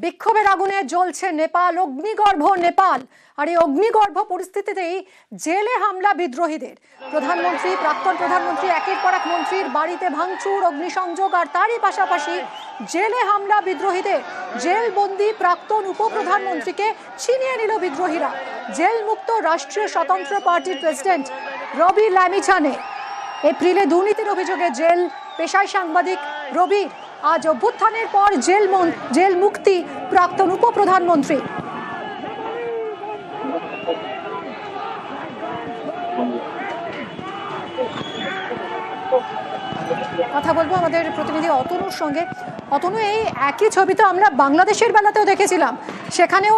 বিক্ষোভের আগুনে জ্বলছে নেপাল, অগ্নিগর্ভ নেপাল। আর এই অগ্নিগর্ভ পরিস্থিতিতেই জেলে হামলা বিদ্রোহীদের। প্রধানমন্ত্রী, প্রাক্তন প্রধানমন্ত্রী, একের পর এক মন্ত্রীর বাড়িতে ভাঙচুর, অগ্নিসংযোগ, আর তারই পাশাপাশি জেলে হামলা বিদ্রোহীদের। জেলবন্দি প্রাক্তন উপপ্রধানমন্ত্রীকে ছিনিয়ে নিল বিদ্রোহীরা। জেল মুক্ত রাষ্ট্রীয় স্বতন্ত্র পার্টির প্রেসিডেন্ট রবি লামিছানে এপ্রিলে দুর্নীতির অভিযোগে জেল পেশায় সাংবাদিক রবি। আজ অভ্যুত্থানের পর জেল মুক্তি প্রাক্তন উপপ্রধানমন্ত্রী। কথা বলবো আমাদের প্রতিনিধি অতনুর সঙ্গে। অতনু, এই একই ছবি তো আমরা বাংলাদেশের বেলাতেও দেখেছিলাম, সেখানেও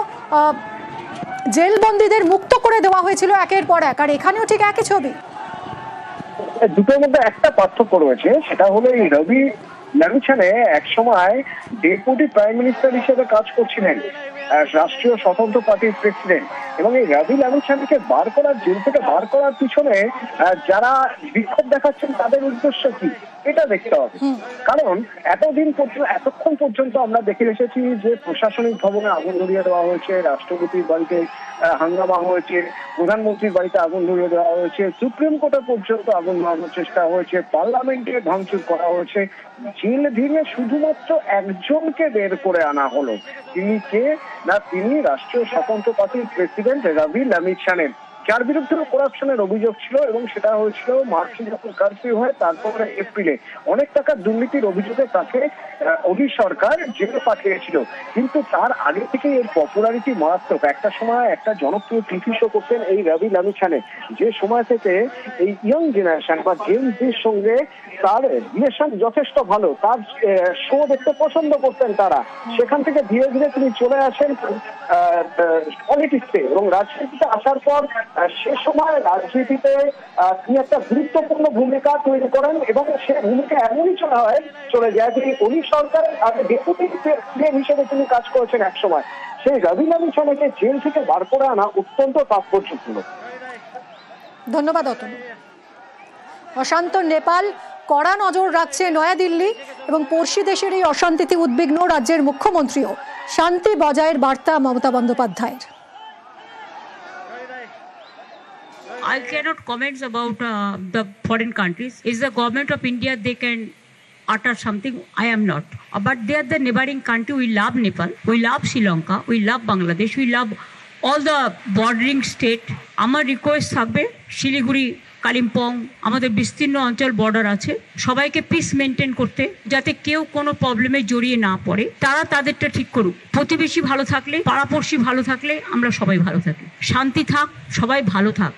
জেলবন্দীদের মুক্ত করে দেওয়া হয়েছিল একের পর এক, আর এখানেও ঠিক একই ছবি। দুটোর মধ্যে একটা পার্থক্য রয়েছে, সেটা হলো এই রবি লামিছানে একসময় ডেপুটি প্রাইম মিনিস্টার হিসেবে কাজ করছিলেন, রাষ্ট্রীয় স্বতন্ত্র পার্টির প্রেসিডেন্ট। এবং এই রবি লামিছানকে জেল থেকে বার করার পিছনে যারা বিক্ষোভ দেখাচ্ছেন তাদের উদ্দেশ্য কি এটা দেখতে হবে। কারণ এতক্ষণ পর্যন্ত আমরা দেখে এসেছি যে প্রশাসনিক ভবনে আগুন ধরিয়ে দেওয়া হয়েছে, রাষ্ট্রপতির বাড়িতে হাঙ্গামা হয়েছে, প্রধানমন্ত্রীর বাড়িতে আগুন ধরিয়ে দেওয়া হয়েছে, সুপ্রিম কোর্টে পর্যন্ত আগুন ধরানোর চেষ্টা হয়েছে, পার্লামেন্টে ভাঙচুর করা হয়েছে। জেল ভেঙে শুধুমাত্র একজনকে বের করে আনা হলো। তিনি কে না, তিনি রাষ্ট্রীয় স্বতন্ত্র পার্টির প্রেসিডেন্ট রবি লামিছানে, যার বিরুদ্ধে করাপশনের অভিযোগ ছিল। এবং সেটা হয়েছিল মার্চে যখন কারফিউ হয়, তারপরে এপ্রিলে অনেক টাকার দুর্নীতির অভিযোগে তাকে ওডি সরকার জেলে পাঠিয়েছিল। কিন্তু তার আগে থেকে এর পপুলারিটি মারাত্মক। একটা সময় একটা জনপ্রিয় টিভি শো করতেন এই রবি লামিছানে, যে সময় থেকে এই ইয়ং জেনারেশন বা জেনজির সঙ্গে তার রিলেশন যথেষ্ট ভালো, তার শো দেখতে পছন্দ করতেন তারা। সেখান থেকে ধীরে ধীরে তিনি চলে আসেন পলিটিক্সে, এবং রাজনীতিতে আসার পর সে সময় রাজনীতিতে তিনি একটা গুরুত্বপূর্ণ ভূমিকা তৈরি করেন। এবং সে ভূমিকা এমনই চলে যায় যে ওই সরকারের আগে ডেপুটি প্রেসিডেন্ট হিসেবে তিনি কাজ করেছেন এক সময়। সেই রবি লামিছানেকে জেল থেকে বার করে আনা অত্যন্ত তাৎপর্যপূর্ণ। ধন্যবাদ অতনু। অশান্ত নেপাল, কড়া নজর রাখছে নয়াদিল্লি, এবং পড়শি দেশের এই অশান্তিতে উদ্বিগ্ন রাজ্যের মুখ্যমন্ত্রীও। শান্তি বজায়ের বার্তা মমতা বন্দ্যোপাধ্যায়ের। I cannot comment about the foreign countries. It's the government of India, they can utter something. I am not. But they are the neighboring country. We love Nepal. We love Sri Lanka. We love Bangladesh. We love all the bordering state. আমার request থাকবে, শিলিগুড়ি, কালিম্পং, আমাদের বিস্তীর্ণ অঞ্চল border আছে, সবাইকে piece maintain করতে, যাতে কেউ কোনো প্রবলেমে জড়িয়ে না পড়ে। তারা তাদেরটা ঠিক করুক। প্রতিবেশী ভালো থাকলে, পাড়াপড়শি ভালো থাকলে আমরা সবাই ভালো থাকি। শান্তি থাক, সবাই ভালো থাক।